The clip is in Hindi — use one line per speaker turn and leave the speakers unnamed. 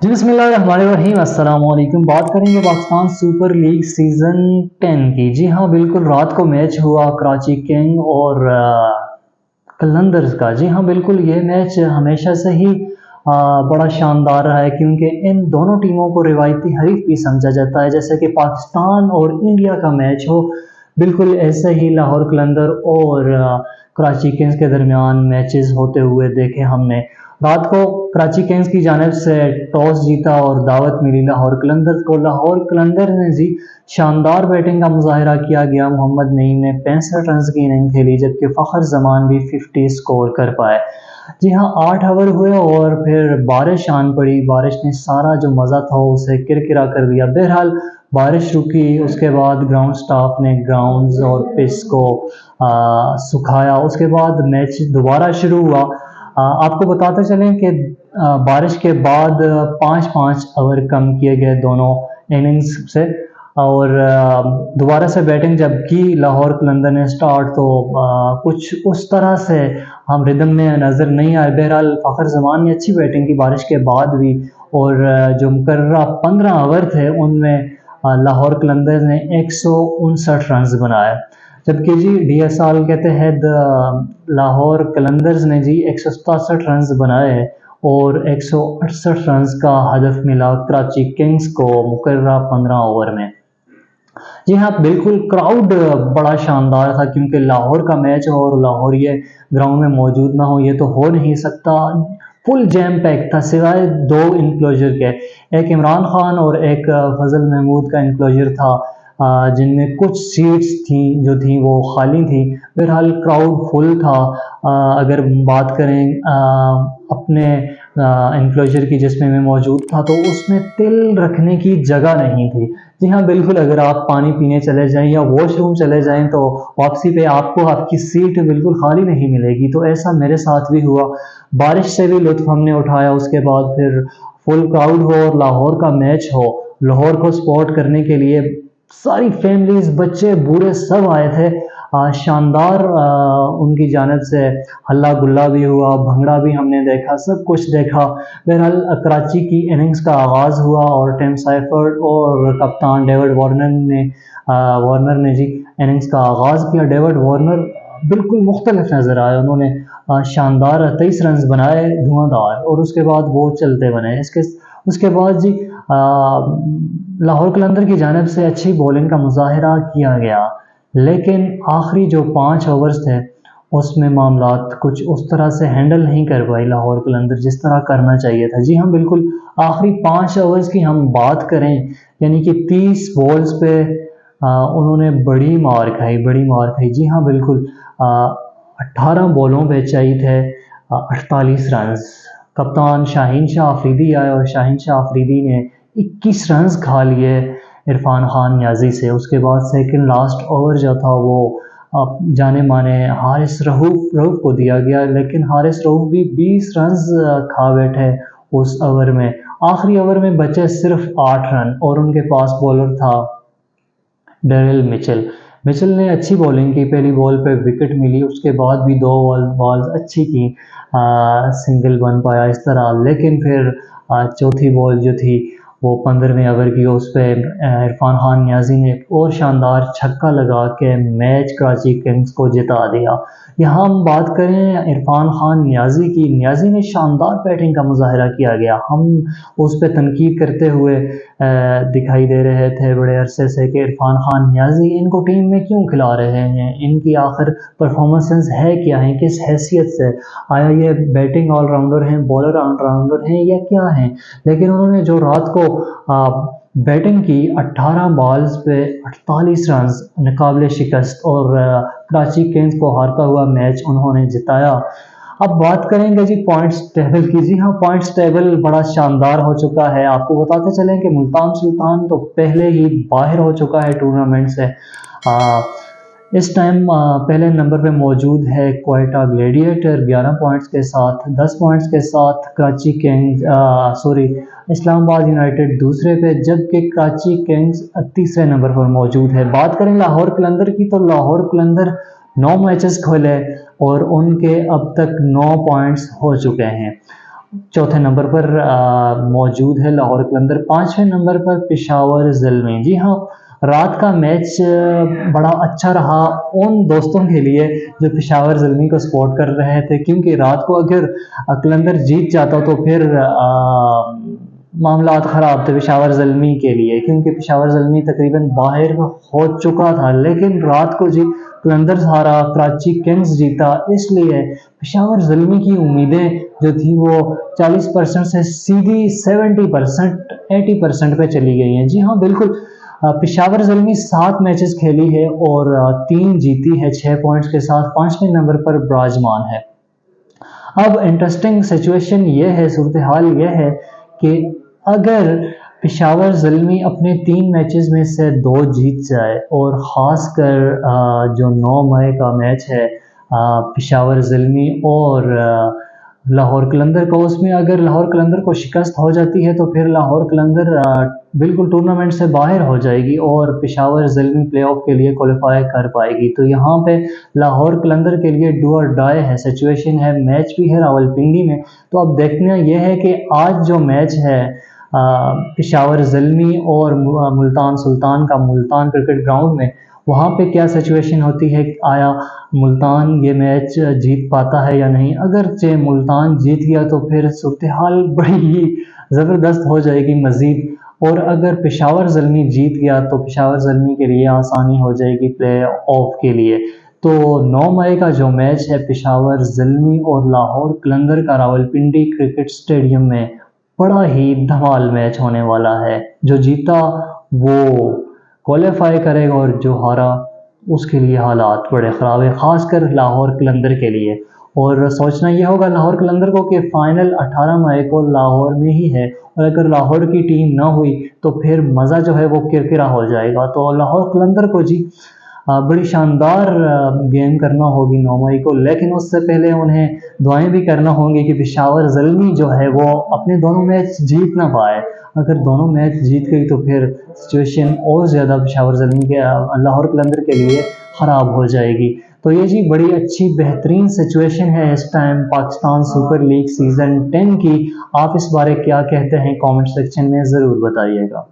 जी बिस्मिल्लाहिर्रहमानिर्रहीम अस्सलाम वालेकुम। बात करेंगे पाकिस्तान सुपर लीग सीज़न 10 की। जी हाँ, बिल्कुल रात को मैच हुआ कराची किंग और कलंदर्स का। जी हाँ, बिल्कुल ये मैच हमेशा से ही बड़ा शानदार रहा है क्योंकि इन दोनों टीमों को रिवायती हरीफ भी समझा जाता है। जैसे कि पाकिस्तान और इंडिया का मैच हो, बिल्कुल ऐसे ही लाहौर कलंदर और कराची किंग्स के दरमियान मैचेस होते हुए देखे हमने। रात को कराची किंग्स की जानिब से टॉस जीता और दावत मिली लाहौर कलंदर्स को। लाहौर कलंदर ने जी शानदार बैटिंग का मुजाहिरा किया गया। मोहम्मद नईम ने 65 रन की इनिंग खेली, जबकि फ़खर जमान भी 50 स्कोर कर पाए। जी हाँ, 8 ओवर हुए और फिर बारिश आन पड़ी। बारिश ने सारा जो मज़ा था उसे किरकिरा कर दिया। बहरहाल बारिश रुकी, उसके बाद ग्राउंड स्टाफ ने ग्राउंड्स और पिच को सुखाया। उसके बाद मैच दोबारा शुरू हुआ। आपको बताते चलें कि बारिश के बाद 5-5 ओवर कम किए गए दोनों इनिंग्स से और दोबारा से बैटिंग जब की लाहौर कलंदर ने स्टार्ट तो कुछ उस तरह से हम रिदम में नज़र नहीं आए। बहरहाल फ़खर जमान ने अच्छी बैटिंग की बारिश के बाद भी और जो मुकर्ररा 15 ओवर थे उनमें लाहौर कलंदर ने 159 रन बनाए। जबकि जी डीएसएल के तहत लाहौर कलंदर्स ने जी 167 रन बनाए और 168 रन का हदफ मिला कराची किंग्स को मुकर्ररा 15 ओवर में। जी हाँ, बिल्कुल क्राउड बड़ा शानदार था क्योंकि लाहौर का मैच हो और लाहौरिये ग्राउंड में मौजूद ना हो, ये तो हो नहीं सकता। फुल जैम पैक था सिवाय दो इनक्लोजर के, एक इमरान खान और एक फजल महमूद का इनक्लोजर था, जिनमें कुछ सीट्स थी जो थी वो खाली थी। बहरहाल क्राउड फुल था। अगर बात करें अपने इनक्लोजर की जिसमें मैं मौजूद था तो उसमें तिल रखने की जगह नहीं थी। जी हाँ, बिल्कुल अगर आप पानी पीने चले जाएं या वॉशरूम चले जाएं तो वापसी पे आपको आपकी सीट बिल्कुल खाली नहीं मिलेगी। तो ऐसा मेरे साथ भी हुआ। बारिश से भी लुत्फ हमने उठाया। उसके बाद फिर फुल क्राउड हो और लाहौर का मैच हो, लाहौर को सपोर्ट करने के लिए सारी फैमिलीज, बच्चे, बूढ़े सब आए थे। शानदार उनकी जानिब से हल्ला गुल्ला भी हुआ, भंगड़ा भी हमने देखा, सब कुछ देखा। बहरहाल कराची की इनिंग्स का आगाज़ हुआ और टिम साइफर्ड और कप्तान डेविड वार्नर ने जी इनिंग्स का आगाज़ किया। डेविड वार्नर बिल्कुल मुख्तलिफ नज़र आए। उन्होंने शानदार 23 रन बनाए धुआंधार और उसके बाद वो चलते बने। उसके बाद जी लाहौर कलंदर की जानिब से अच्छी बॉलिंग का मुजाहिरा किया गया, लेकिन आखिरी जो 5 ओवर्स थे उसमें मामलात कुछ उस तरह से हैंडल नहीं कर पाई लाहौर कलंदर जिस तरह करना चाहिए था। जी हाँ, बिल्कुल आखिरी 5 ओवर्स की हम बात करें यानी कि 30 बॉल्स पे उन्होंने बड़ी मार खाई। जी हाँ, बिल्कुल 18 बॉलों पे चाहिए थे 48 रन। कप्तान शाहीन शाह अफरीदी आए और शाहीन शाह अफरीदी ने 21 रन खा लिए इरफान खान न्याजी से। उसके बाद सेकंड लास्ट ओवर जो था वो जाने माने हारिस रऊफ को दिया गया, लेकिन हारिस रऊफ भी 20 रन खा बैठे उस ओवर में। आखिरी ओवर में बचे सिर्फ 8 रन और उनके पास बॉलर था डेरिल मिचेल। मिचेल ने अच्छी बॉलिंग की, पहली बॉल पे विकेट मिली, उसके बाद भी दो बॉल्स अच्छी की, सिंगल बन पाया इस तरह। लेकिन फिर चौथी बॉल जो थी वो 15वें ओवर की, उस पर इरफान खान न्याजी ने एक और शानदार छक्का लगा के मैच कराची किंग्स को जिता दिया। यहाँ हम बात करें इरफान खान न्याजी की, न्याजी ने शानदार बैटिंग का मुजाहिरा किया गया। हम उस पर तनकीद करते हुए दिखाई दे रहे थे बड़े अरसे से कि इरफान खान न्याजी इनको टीम में क्यों खिला रहे हैं, इनकी आखिर परफॉर्मेंसेस है क्या है, किस हैसियत से, आया ये बैटिंग ऑलराउंडर हैं, बॉलर ऑलराउंडर हैं या क्या हैं। लेकिन उन्होंने जो रात को बैटिंग की 18 बॉल्स पे 48 रन नाकाबिले शिकस्त और कराची किंग्स को हारता हुआ मैच उन्होंने जिताया। अब बात करेंगे जी पॉइंट्स टेबल की। जी हाँ, पॉइंट्स टेबल बड़ा शानदार हो चुका है। आपको बताते चलें कि मुल्तान सुल्तान तो पहले ही बाहर हो चुका है टूर्नामेंट से। इस टाइम पहले नंबर पे मौजूद है क्वेटा ग्लेडिएटर 11 पॉइंट्स के साथ। 10 पॉइंट्स के साथ कराची किंग्स इस्लामाबाद यूनाइटेड दूसरे पे, जबकि कराची किंग्स तीसरे नंबर पर मौजूद है। बात करें लाहौर कलंदर की तो लाहौर कलंदर 9 मैचेस खेले और उनके अब तक 9 पॉइंट्स हो चुके हैं। चौथे नंबर पर मौजूद है लाहौर कलंदर, पाँचवें नंबर पर पेशावर ज़ल्मी। जी हाँ, रात का मैच बड़ा अच्छा रहा उन दोस्तों के लिए जो पेशावर ज़ल्मी को सपोर्ट कर रहे थे, क्योंकि रात को अगर कलंदर जीत जाता तो फिर मामलात ख़राब थे पेशावर ज़ल्मी के लिए, क्योंकि पेशावर ज़ल्मी तकरीबन बाहर हो चुका था। लेकिन रात को जी कलंदर हारा, कराची किंग्स जीता, इसलिए पेशावर ज़ल्मी की उम्मीदें जो थी वो 40% से सीधी 70% 80% पे चली गई हैं। जी हाँ बिल्कुल, पेशावर ज़ल्मी 7 मैचेस खेली है और 3 जीती है 6 पॉइंट्स के साथ, 5वें नंबर पर विराजमान है। अब इंटरेस्टिंग सिचुएशन ये है, सूरत हाल ये है कि अगर पेशावर ज़ल्मी अपने 3 मैचेस में से 2 जीत जाए और ख़ासकर जो 9 मई का मैच है पेशावर ज़ल्मी और लाहौर कलंदर का, उसमें अगर लाहौर कलंदर को शिकस्त हो जाती है तो फिर लाहौर कलंदर बिल्कुल टूर्नामेंट से बाहर हो जाएगी और पेशावर ज़ल्मी प्लेऑफ के लिए क्वालिफाई कर पाएगी। तो यहाँ पे लाहौर कलंदर के लिए डू और डाई है सिचुएशन है, मैच भी है रावलपिंडी में। तो अब देखना यह है कि आज जो मैच है पेशावर ज़ल्मी और मुल्तान सुल्तान का मुल्तान क्रिकेट ग्राउंड में, वहाँ पे क्या सिचुएशन होती है, आया मुल्तान ये मैच जीत पाता है या नहीं। अगर से मुल्तान जीत गया तो फिर सूरत हाल बड़ी ही ज़बरदस्त हो जाएगी मज़ीद, और अगर पेशावर ज़ल्मी जीत गया तो पेशावर ज़ल्मी के लिए आसानी हो जाएगी प्ले ऑफ के लिए। तो 9 मई का जो मैच है पेशावर ज़ल्मी और लाहौर कलंदर का रावलपिंडी क्रिकेट स्टेडियम में, बड़ा ही धमाल मैच होने वाला है। जो जीता वो क्वालिफाई करेगा और जो हारा उसके लिए हालात बड़े ख़राब है, ख़ासकर लाहौर कलंदर के लिए। और सोचना यह होगा लाहौर कलंदर को कि फ़ाइनल 18 मई को लाहौर में ही है, और अगर लाहौर की टीम ना हुई तो फिर मज़ा जो है वो किरकिरा हो जाएगा। तो लाहौर कलंदर को जी बड़ी शानदार गेम करना होगी 9 मई को, लेकिन उससे पहले उन्हें दुआएं भी करना होंगी कि पेशावर ज़ल्मी जो है वो अपने दोनों मैच जीत ना पाए। अगर दोनों मैच जीत गई तो फिर सिचुएशन और ज़्यादा पेशावर ज़ल्मी के लाहौर कलंदर के लिए ख़राब हो जाएगी। तो ये जी बड़ी अच्छी बेहतरीन सिचुएशन है इस time Pakistan super league season 10 की। आप इस बारे क्या कहते हैं, कमेंट सेक्शन में ज़रूर बताइएगा।